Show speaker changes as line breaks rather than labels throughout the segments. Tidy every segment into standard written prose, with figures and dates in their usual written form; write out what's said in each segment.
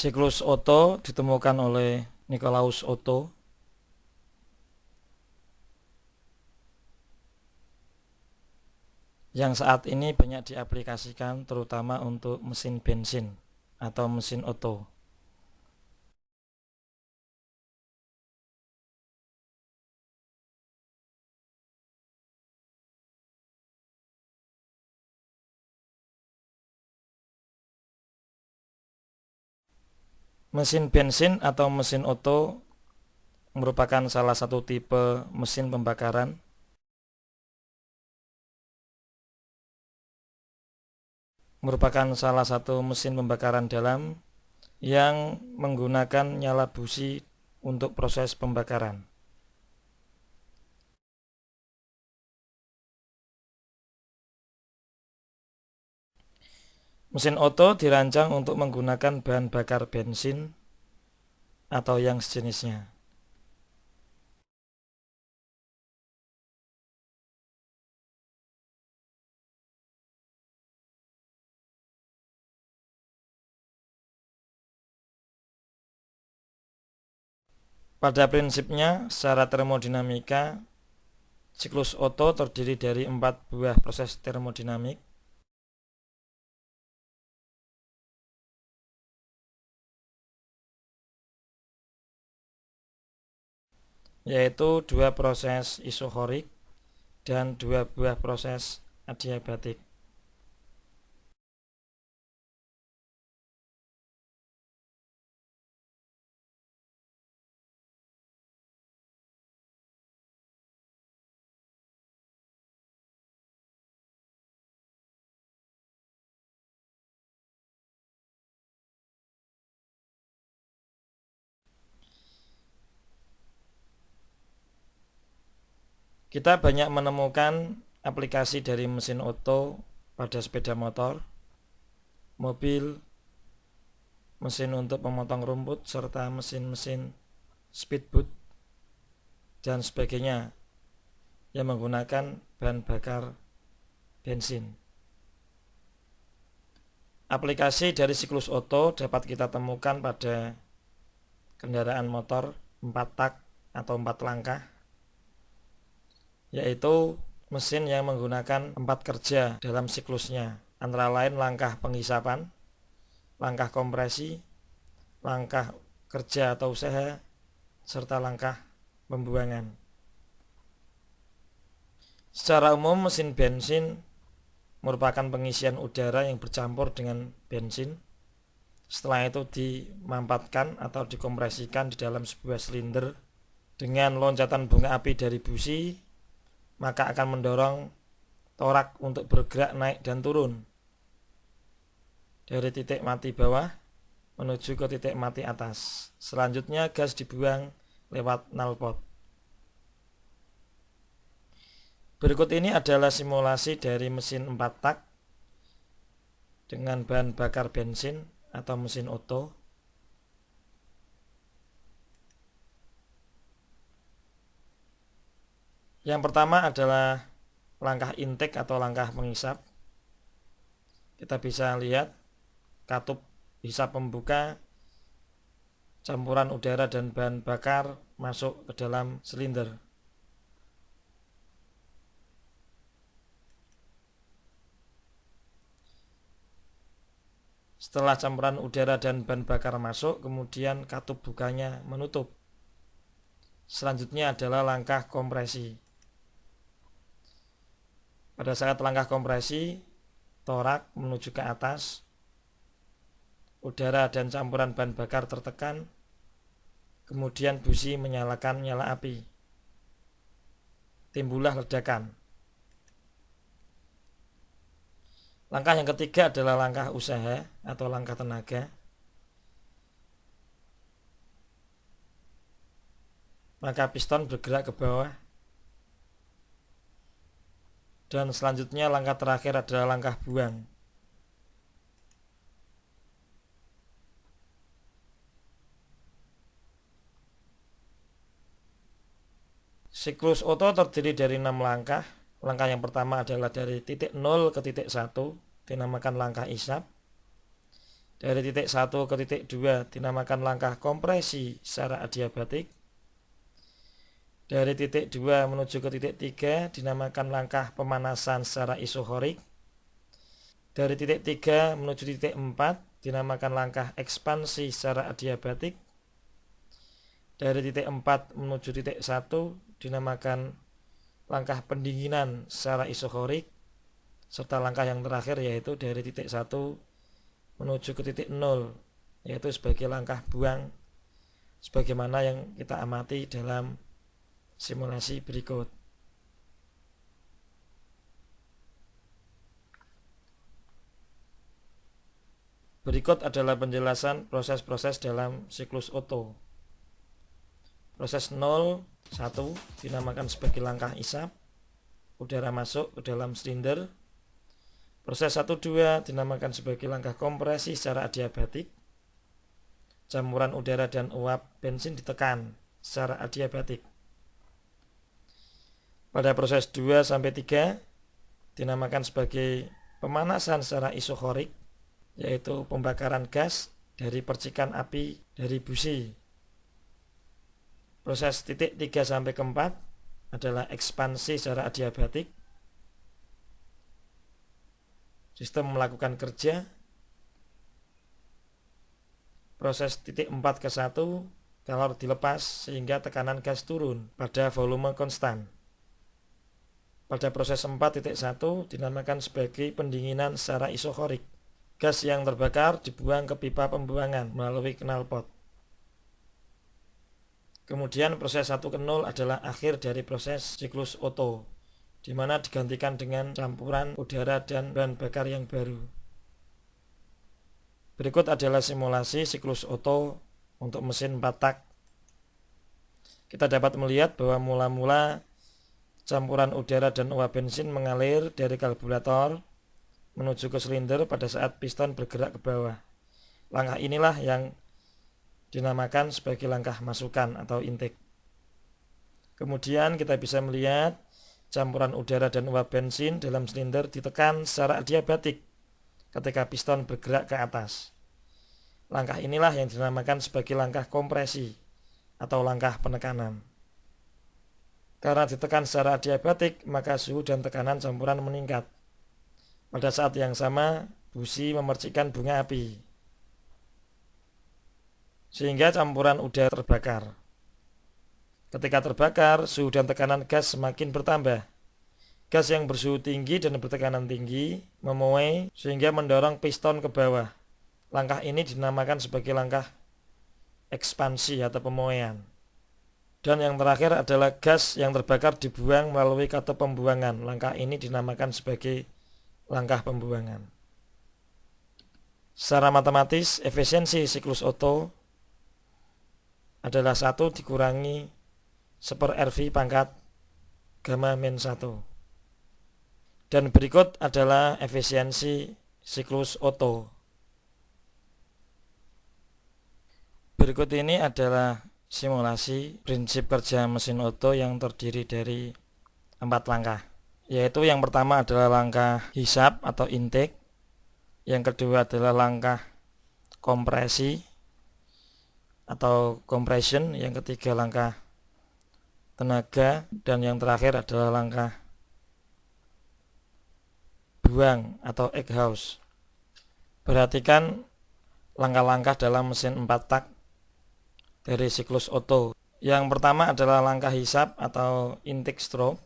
Siklus Otto ditemukan oleh Nicolaus Otto. Yang saat ini banyak diaplikasikan terutama untuk mesin bensin atau mesin Otto. Mesin bensin atau mesin Otto merupakan salah satu tipe mesin pembakaran dalam yang menggunakan nyala busi untuk proses pembakaran. Mesin Otto dirancang untuk menggunakan bahan bakar bensin atau yang sejenisnya. Pada prinsipnya, secara termodinamika, siklus Otto terdiri dari 4 buah proses termodinamik, yaitu 2 proses isohorik dan 2 buah proses adiabatik. Kita banyak menemukan aplikasi dari mesin Otto pada sepeda motor, mobil, mesin untuk memotong rumput, serta mesin-mesin speedboat dan sebagainya yang menggunakan bahan bakar bensin. Aplikasi dari siklus Otto dapat kita temukan pada kendaraan motor 4 tak atau 4 langkah, yaitu mesin yang menggunakan 4 kerja dalam siklusnya, antara lain langkah penghisapan, langkah kompresi, langkah kerja atau usaha, serta langkah pembuangan. Secara umum mesin bensin merupakan pengisian udara yang bercampur dengan bensin. Setelah itu dimampatkan atau dikompresikan di dalam sebuah silinder. Dengan loncatan bunga api dari busi, maka akan mendorong torak untuk bergerak naik dan turun dari titik mati bawah menuju ke titik mati atas. Selanjutnya gas dibuang lewat knalpot. Berikut ini adalah simulasi dari mesin 4 tak dengan bahan bakar bensin atau mesin Otto. Yang pertama adalah langkah intake atau langkah menghisap. Kita bisa lihat katup hisap pembuka, campuran udara dan bahan bakar masuk ke dalam silinder. Setelah campuran udara dan bahan bakar masuk, kemudian katup bukanya menutup. Selanjutnya adalah langkah kompresi. Pada saat langkah kompresi, torak menuju ke atas, udara dan campuran bahan bakar tertekan, kemudian busi menyalakan nyala api. Timbullah ledakan. Langkah yang ketiga adalah langkah usaha atau langkah tenaga. Maka piston bergerak ke bawah. Dan selanjutnya langkah terakhir adalah langkah buang. Siklus Otto terdiri dari 6 langkah. Langkah yang pertama adalah dari titik 0 ke titik 1, dinamakan langkah isap. Dari titik 1 ke titik 2 dinamakan langkah kompresi secara adiabatik. Dari titik 2 menuju ke titik 3 dinamakan langkah pemanasan secara isohorik. Dari titik 3 menuju titik 4 dinamakan langkah ekspansi secara adiabatik. Dari titik 4 menuju titik 1 dinamakan langkah pendinginan secara isohorik. Serta langkah yang terakhir yaitu dari titik 1 menuju ke titik 0, yaitu sebagai langkah buang, sebagaimana yang kita amati dalam simulasi berikut. Berikut adalah penjelasan proses-proses dalam siklus Otto. Proses 0, 1 dinamakan sebagai langkah isap, udara masuk ke dalam silinder. Proses 1, 2 dinamakan sebagai langkah kompresi secara adiabatik. Campuran udara dan uap bensin ditekan secara adiabatik. Pada proses 2 sampai 3 dinamakan sebagai pemanasan secara isohorik, yaitu pembakaran gas dari percikan api dari busi. Proses titik 3 sampai 4 adalah ekspansi secara adiabatik. Sistem melakukan kerja. Proses titik 4 ke 1 kalor dilepas sehingga tekanan gas turun pada volume konstan. Pada proses 4.1 dinamakan sebagai pendinginan secara isohorik. Gas yang terbakar dibuang ke pipa pembuangan melalui knalpot. Kemudian proses 1 ke 0 adalah akhir dari proses siklus Otto, di mana digantikan dengan campuran udara dan bahan bakar yang baru. Berikut adalah simulasi siklus Otto untuk mesin 4 tak. Kita dapat melihat bahwa mula-mula campuran udara dan uap bensin mengalir dari karburator menuju ke silinder pada saat piston bergerak ke bawah. Langkah inilah yang dinamakan sebagai langkah masukan atau intake. Kemudian kita bisa melihat campuran udara dan uap bensin dalam silinder ditekan secara adiabatik ketika piston bergerak ke atas. Langkah inilah yang dinamakan sebagai langkah kompresi atau langkah penekanan. Karena ditekan secara adiabatik, maka suhu dan tekanan campuran meningkat. Pada saat yang sama, busi memercikkan bunga api, sehingga campuran udara terbakar. Ketika terbakar, suhu dan tekanan gas semakin bertambah. Gas yang bersuhu tinggi dan bertekanan tinggi memuai sehingga mendorong piston ke bawah. Langkah ini dinamakan sebagai langkah ekspansi atau pemuaian. Dan yang terakhir adalah gas yang terbakar dibuang melalui katup pembuangan. Langkah ini dinamakan sebagai langkah pembuangan. Secara matematis, efisiensi siklus Otto adalah 1 dikurangi 1/RV pangkat gamma min 1. Dan berikut adalah efisiensi siklus Otto. Berikut ini adalah simulasi prinsip kerja mesin Otto yang terdiri dari 4 langkah. Yaitu yang pertama adalah langkah hisap atau intake. Yang kedua adalah langkah kompresi atau compression. Yang ketiga langkah tenaga, dan yang terakhir adalah langkah buang atau exhaust. Perhatikan langkah-langkah dalam mesin 4 tak dari siklus Otto. Yang pertama adalah langkah hisap atau intake stroke.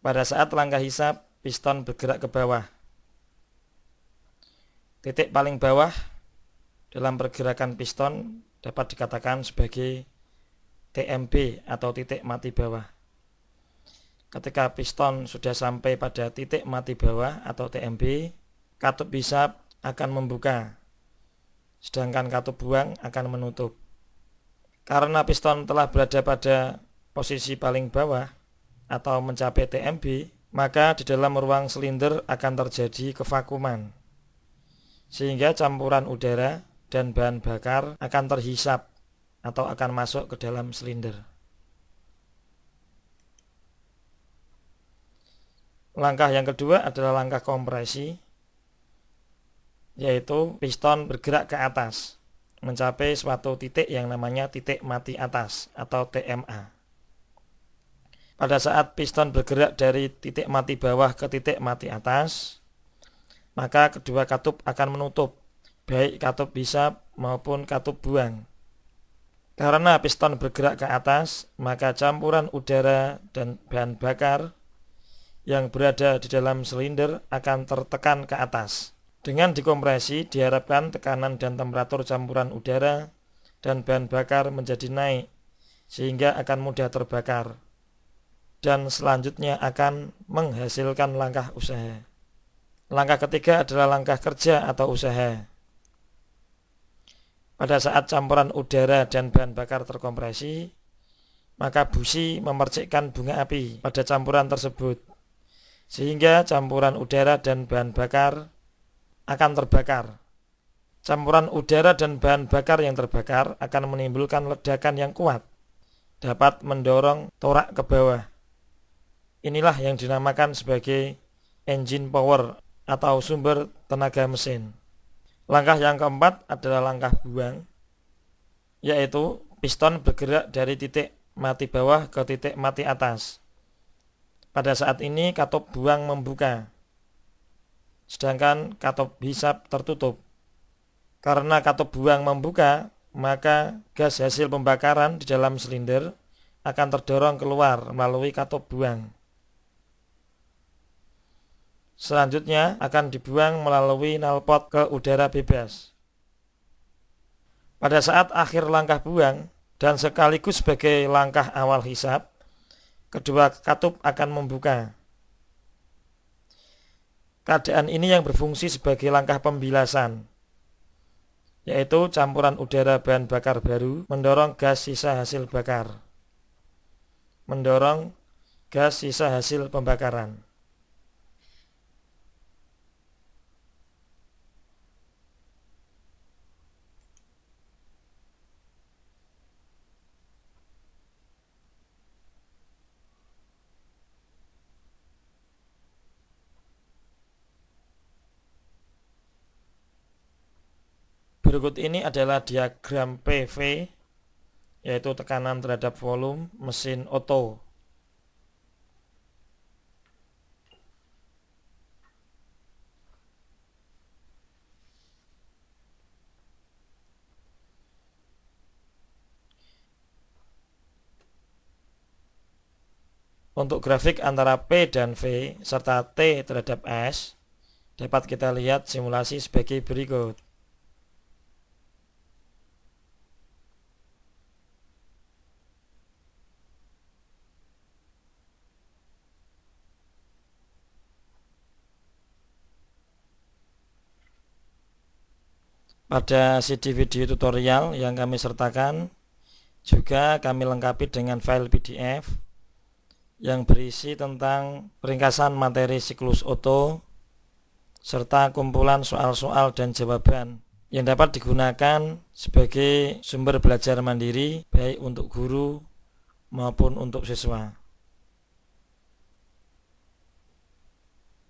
Pada saat langkah hisap, piston bergerak ke bawah. Titik paling bawah dalam pergerakan piston dapat dikatakan sebagai TMB atau titik mati bawah. Ketika piston sudah sampai pada titik mati bawah atau TMB, katup hisap akan membuka, sedangkan katup buang akan menutup. Karena piston telah berada pada posisi paling bawah atau mencapai TMB, maka di dalam ruang silinder akan terjadi kevakuman, sehingga campuran udara dan bahan bakar akan terhisap atau akan masuk ke dalam silinder. Langkah yang kedua adalah langkah kompresi, yaitu piston bergerak ke atas mencapai suatu titik yang namanya titik mati atas atau TMA. Pada saat piston bergerak dari titik mati bawah ke titik mati atas, maka kedua katup akan menutup, baik katup hisap maupun katup buang. Karena piston bergerak ke atas, maka campuran udara dan bahan bakar yang berada di dalam silinder akan tertekan ke atas. Dengan dikompresi, diharapkan tekanan dan temperatur campuran udara dan bahan bakar menjadi naik, sehingga akan mudah terbakar. Dan selanjutnya akan menghasilkan langkah usaha. Langkah ketiga adalah langkah kerja atau usaha. Pada saat campuran udara dan bahan bakar terkompresi, maka busi memercikkan bunga api pada campuran tersebut, sehingga campuran udara dan bahan bakar akan terbakar. Campuran udara dan bahan bakar yang terbakar akan menimbulkan ledakan yang kuat, dapat mendorong torak ke bawah. Inilah yang dinamakan sebagai engine power atau sumber tenaga mesin. Langkah yang keempat adalah langkah buang, yaitu piston bergerak dari titik mati bawah ke titik mati atas. Pada saat ini katup buang membuka, sedangkan katup hisap tertutup. Karena katup buang membuka, maka gas hasil pembakaran di dalam silinder akan terdorong keluar melalui katup buang. Selanjutnya akan dibuang melalui knalpot ke udara bebas. Pada saat akhir langkah buang dan sekaligus sebagai langkah awal hisap, kedua katup akan membuka. Keadaan ini yang berfungsi sebagai langkah pembilasan, yaitu campuran udara bahan bakar baru mendorong gas sisa hasil bakar, mendorong gas sisa hasil pembakaran. Berikut ini adalah diagram PV, yaitu tekanan terhadap volume mesin oto. Untuk grafik antara P dan V serta T terhadap S dapat kita lihat simulasi sebagai berikut. Pada CD video tutorial yang kami sertakan juga kami lengkapi dengan file PDF yang berisi tentang ringkasan materi siklus oto serta kumpulan soal-soal dan jawaban yang dapat digunakan sebagai sumber belajar mandiri baik untuk guru maupun untuk siswa.